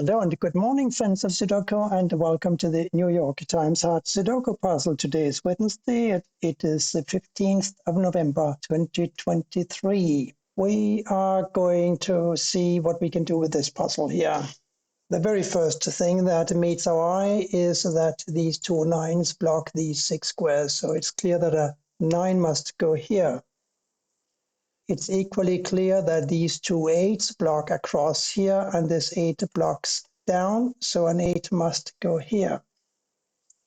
Hello and good morning, friends of Sudoku, and welcome to the New York Times Hard Sudoku puzzle. Today is Wednesday. It is the 15th of November, 2023. We are going to see what we can do with this puzzle here. The very first thing that meets our eye is that these two nines block these six squares, so it's clear that a 9 must go here. It's equally clear that these two 8s block across here, and this 8 blocks down, so an 8 must go here.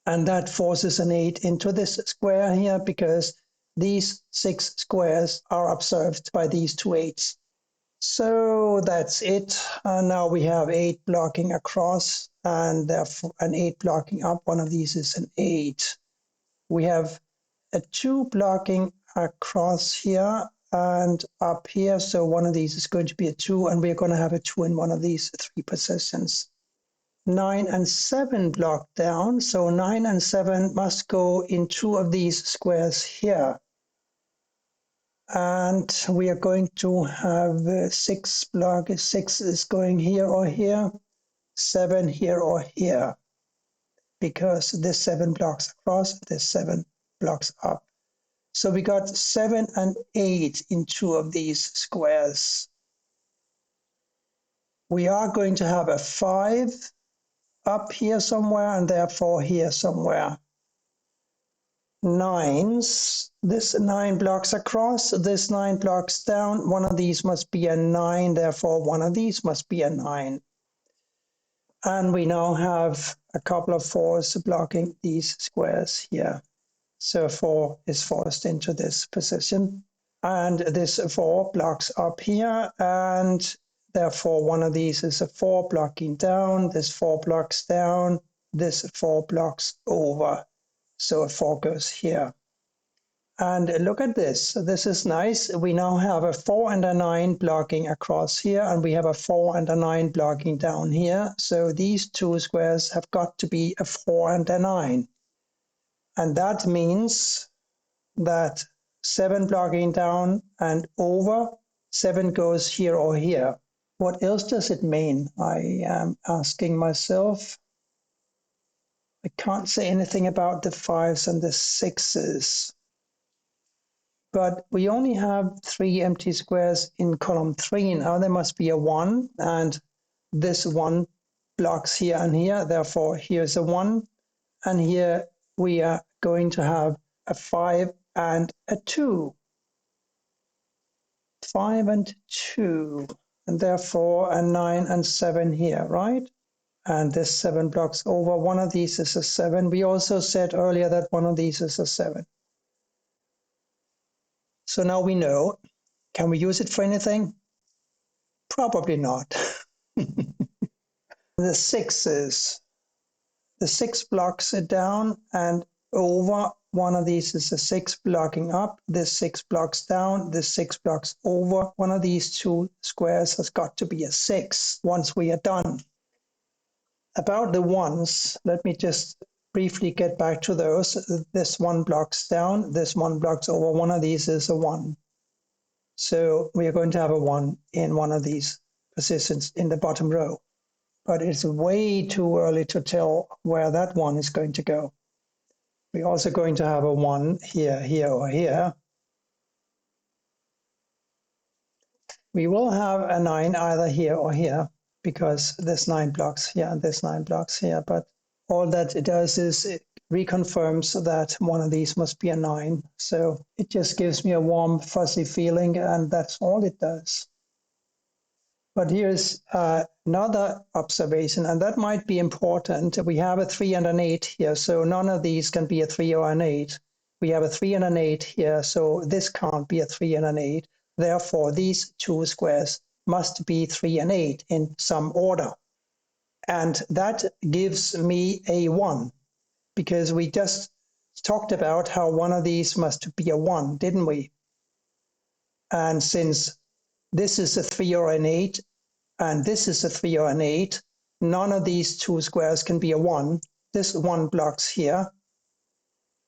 And that forces an 8 into this square here, because these 6 squares are observed by these two 8s. So that's it. Now we have 8 blocking across, and therefore an 8 blocking up. One of these is an 8. We have a 2 blocking across here and up here, so one of these is going to be a 2, and we're going to have a 2 in one of these 3 positions. 9 and 7 block down, so 9 and 7 must go in 2 of these squares here. And we are going to have 6 block, 6 is going here or here, 7 here or here, because this 7 blocks across, this 7 blocks up. So we got 7 and 8 in 2 of these squares. We are going to have a 5 up here somewhere, and therefore here somewhere. 9s, this 9 blocks across, this 9 blocks down. One of these must be a 9, therefore one of these must be a 9. And we now have a couple of 4s blocking these squares here. So 4 is forced into this position, and this 4 blocks up here, and therefore one of these is a 4 blocking down, this 4 blocks down, this 4 blocks over, so a 4 goes here. And look at this, this is nice. We now have a 4 and a 9 blocking across here, and we have a 4 and a 9 blocking down here, so these two squares have got to be a 4 and a 9. And that means that 7 blocking down and over, 7 goes here or here. What else does it mean? I am asking myself. I can't say anything about the 5s and the 6s. But we only have 3 empty squares in column 3. Now there must be a 1, and this 1 blocks here and here. Therefore, here's a 1, and here we are going to have a 5 and a 2. 5 and 2, and therefore a 9 and 7 here, right? And this 7 blocks over. One of these is a 7. We also said earlier that one of these is a 7. So now we know. Can we use it for anything? Probably not. The 6s. The 6 blocks it down and over. One of these is a 6 blocking up. This 6 blocks down. This 6 blocks over. One of these two squares has got to be a 6 once we are done. About the 1s, let me just briefly get back to those. This 1 blocks down. This 1 blocks over. One of these is a 1. So we are going to have a 1 in one of these positions in the bottom row. But it's way too early to tell where that 1 is going to go. We're also going to have a 1 here, here, or here. We will have a 9 either here or here, because this 9 blocks here and this 9 blocks here. But all that it does is it reconfirms that one of these must be a 9. So it just gives me a warm, fuzzy feeling, and that's all it does. But here's another observation, and that might be important. We have a 3 and an 8 here, so none of these can be a 3 or an 8. We have a 3 and an 8 here, so this can't be a 3 and an 8. Therefore, these two squares must be 3 and 8 in some order. And that gives me a 1, because we just talked about how one of these must be a 1, didn't we? And since this is a 3 or an 8, and this is a 3 or an 8, none of these two squares can be a 1. This 1 blocks here.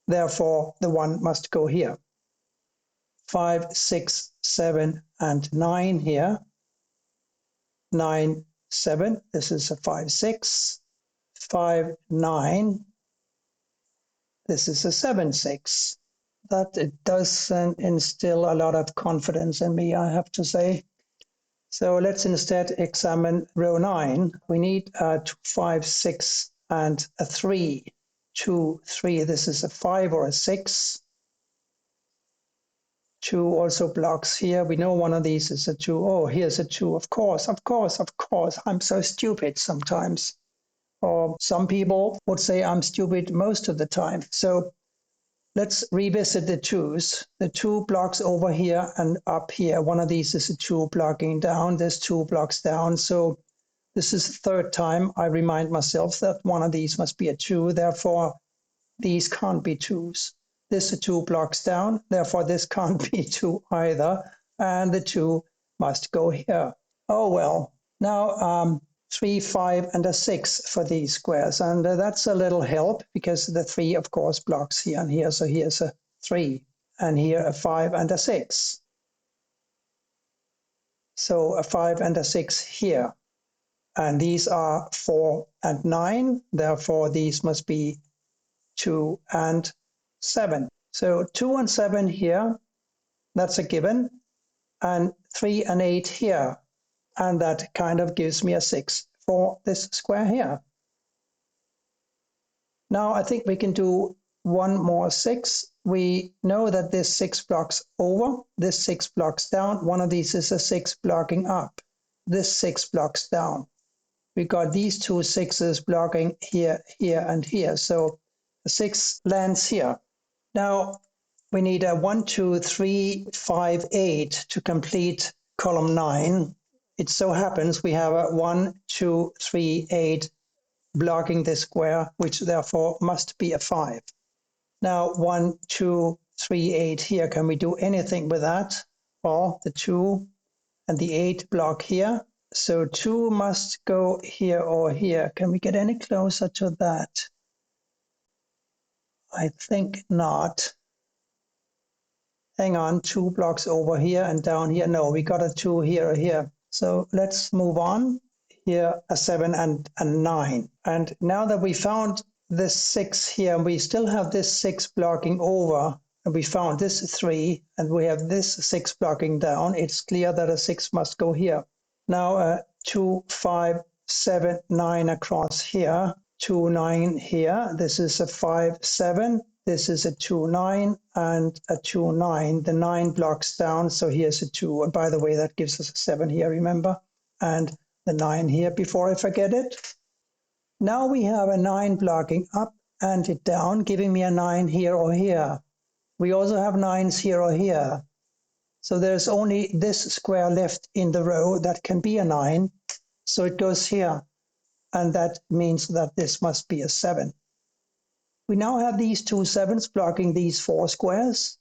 Therefore, the 1 must go here. 5, 6, 7, and 9 here. 9 7. This is a 5, 6. 5, 9. This is a 7, 6. That it doesn't instill a lot of confidence in me, I have to say. So let's instead examine row 9. We need a 2, 5, 6, and a 3. 2, 3. This is a 5 or a 6. 2 also blocks here. We know one of these is a 2. Oh, here's a 2. Of course, of course, of course. I'm so stupid sometimes. Or some people would say I'm stupid most of the time. So let's revisit the 2s. The 2 blocks over here and up here. One of these is a 2 blocking down. There's 2 blocks down. So this is the third time I remind myself that one of these must be a 2. Therefore, these can't be 2s. This is 2 blocks down. Therefore, this can't be 2 either. And the 2 must go here. Oh, well. Now, 3, 5, and a 6 for these squares. And that's a little help because the 3, of course, blocks here and here. So here's a 3. And here a 5 and a 6. So a 5 and a 6 here. And these are 4 and 9. Therefore, these must be 2 and 7. So 2 and 7 here, that's a given. And 3 and 8 here. And that kind of gives me a 6 for this square here. Now I think we can do one more 6. We know that this 6 blocks over, this 6 blocks down. One of these is a 6 blocking up. This 6 blocks down. We got these two 6s blocking here, here, and here. So the 6 lands here. Now we need a 1, 2, 3, 5, 8 to complete column 9. It so happens we have a 1, 2, 3, 8 blocking this square, which therefore must be a 5. Now 1, 2, 3, 8 here. Can we do anything with that? Well, the 2 and the 8 block here. So 2 must go here or here. Can we get any closer to that? I think not. Hang on, 2 blocks over here and down here. No, we got a 2 here or here. So let's move on. Here a 7 and a 9. And now that we found this 6 here, we still have this 6 blocking over. And we found this 3 and we have this 6 blocking down. It's clear that a 6 must go here. Now 2, 5, 7, 9 across here. 2, 9 here. This is a 5, 7. This is a 2, 9 and a 2, 9. The 9 blocks down, so here's a 2. And by the way, that gives us a 7 here, remember? And the 9 here before I forget it. Now we have a 9 blocking up and it down, giving me a 9 here or here. We also have 9s here or here. So there's only this square left in the row that can be a 9. So it goes here. And that means that this must be a 7. We now have these two 7s blocking these 4 squares.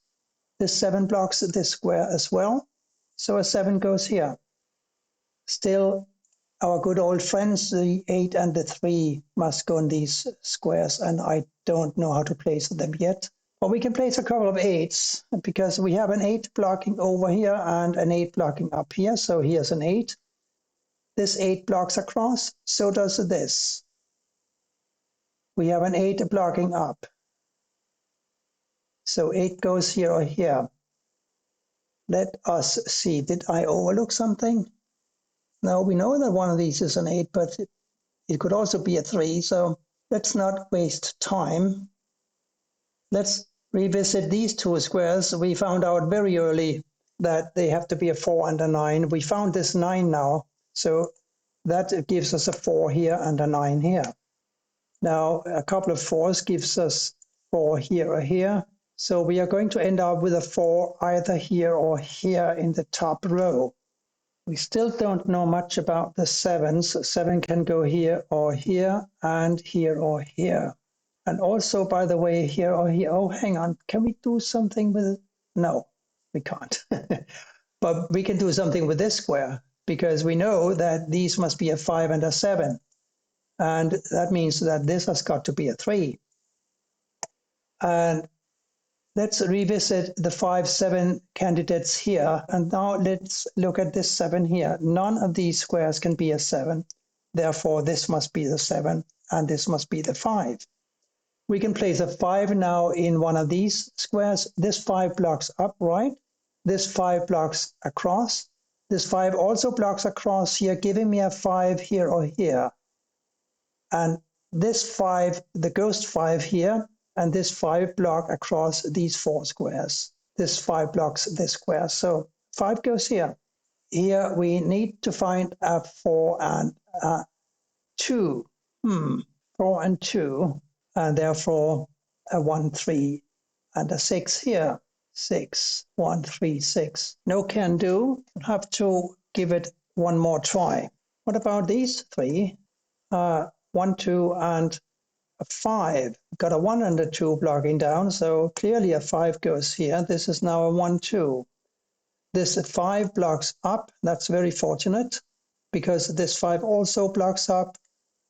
This 7 blocks this square as well. So a 7 goes here. Still, our good old friends, the 8 and the 3 must go in these squares, and I don't know how to place them yet. But we can place a couple of 8s because we have an 8 blocking over here and an 8 blocking up here. So here's an 8. This 8 blocks across, so does this. We have an 8 blocking up. So 8 goes here or here. Let us see, did I overlook something? No, we know that one of these is an 8, but it could also be a 3, so let's not waste time. Let's revisit these two squares. We found out very early that they have to be a 4 and a 9. We found this 9 now, so that gives us a 4 here and a 9 here. Now, a couple of 4s gives us 4 here or here. So we are going to end up with a 4 either here or here in the top row. We still don't know much about the 7s. 7 can go here or here and here or here. And also, by the way, here or here. Oh, hang on. Can we do something with it? No, we can't. But we can do something with this square because we know that these must be a 5 and a 7. And that means that this has got to be a 3. And let's revisit the 5, 7 candidates here. And now let's look at this 7 here. None of these squares can be a 7. Therefore, this must be the 7 and this must be the 5. We can place a 5 now in one of these squares. This 5 blocks up, right? This 5 blocks across. This 5 also blocks across here, giving me a 5 here or here. And this 5, the ghost 5 here, and this 5 block across these 4 squares. This 5 blocks this square. So 5 goes here. Here we need to find a 4 and a 2. 4 and 2, and therefore a 1, 3, and a 6 here. 6, 1, 3, 6. No can do. Have to give it one more try. What about these 3? 1, 2, and a 5. Got a 1 and a 2 blocking down, so clearly a 5 goes here. This is now a 1, 2. This 5 blocks up. That's very fortunate because this 5 also blocks up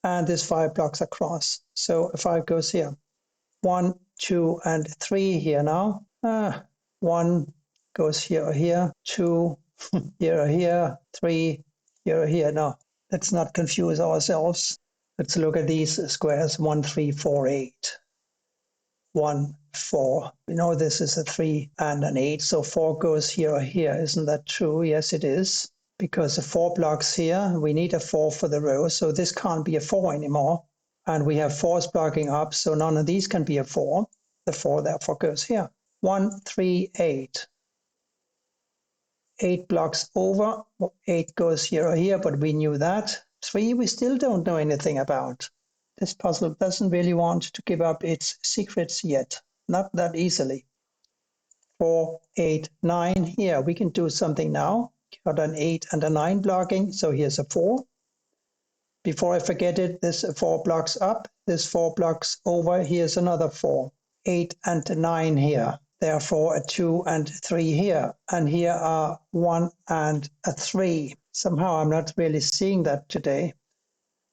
and this 5 blocks across. So a 5 goes here. 1, 2, and 3 here now. 1 goes here or here. 2 here or here. 3 here or here. No, let's not confuse ourselves. Let's look at these squares. 1, 3, 4, 8. 1, 4. We know this is a 3 and an 8, so 4 goes here or here. Isn't that true? Yes, it is. Because the 4 blocks here, we need a 4 for the row, so this can't be a 4 anymore. And we have 4s blocking up, so none of these can be a 4. The 4 therefore goes here. 1, 3, 8. 8 blocks over. 8 goes here or here, but we knew that. 3 we still don't know anything about. This puzzle doesn't really want to give up its secrets yet. Not that easily. 4, 8, 9 here. We can do something now. Got an 8 and a 9 blocking, so here's a 4. Before I forget it, this 4 blocks up, this 4 blocks over, here's another 4. 8 and 9 here. Therefore a 2 and 3 here. And here are 1 and a 3. Somehow I'm not really seeing that today.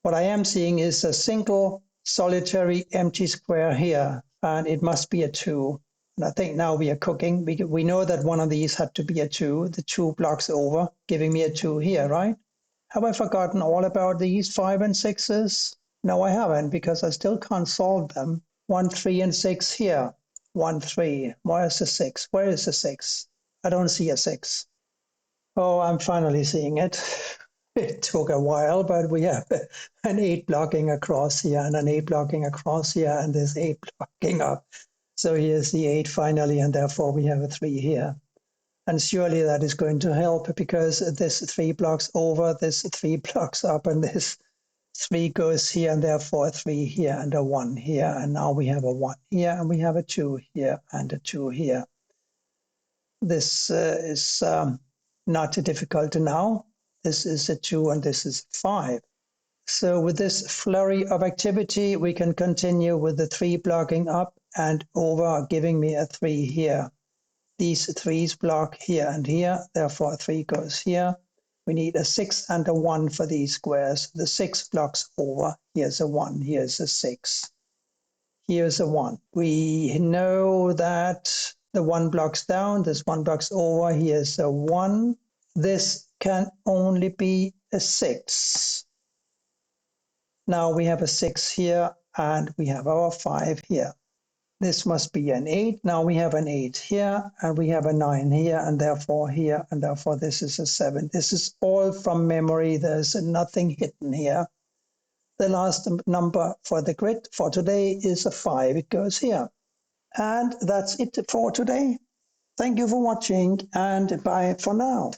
What I am seeing is a single solitary empty square here, and it must be a 2. And I think now we are cooking. We know that one of these had to be a 2, the 2 blocks over, giving me a 2 here, right? Have I forgotten all about these 5 and 6s? No, I haven't, because I still can't solve them. 1, 3, and 6 here. 1, 3. Why is the 6? Where is the 6? I don't see a 6. Oh, I'm finally seeing it. It took a while, but we have an 8 blocking across here and an 8 blocking across here and this 8 blocking up. So here's the 8 finally, and therefore we have a 3 here. And surely that is going to help because this 3 blocks over, this 3 blocks up, and this 3 goes here, and therefore a 3 here and a 1 here. And now we have a 1 here, and we have a 2 here and a 2 here. This is not difficult now. This is a 2 and this is 5. So with this flurry of activity, we can continue with the 3 blocking up and over, giving me a 3 here. These 3s block here and here, therefore a 3 goes here. We need a 6 and a 1 for these squares. The 6 blocks over. Here's a 1, here's a 6. Here's a 1. We know that the 1 blocks down, this 1 blocks over, here's a 1. This can only be a 6. Now we have a 6 here and we have our 5 here. This must be an 8. Now we have an 8 here and we have a 9 here and therefore here, and therefore this is a 7. This is all from memory. There's nothing hidden here. The last number for the grid for today is a 5. It goes here. And that's it for today. Thank you for watching and bye for now.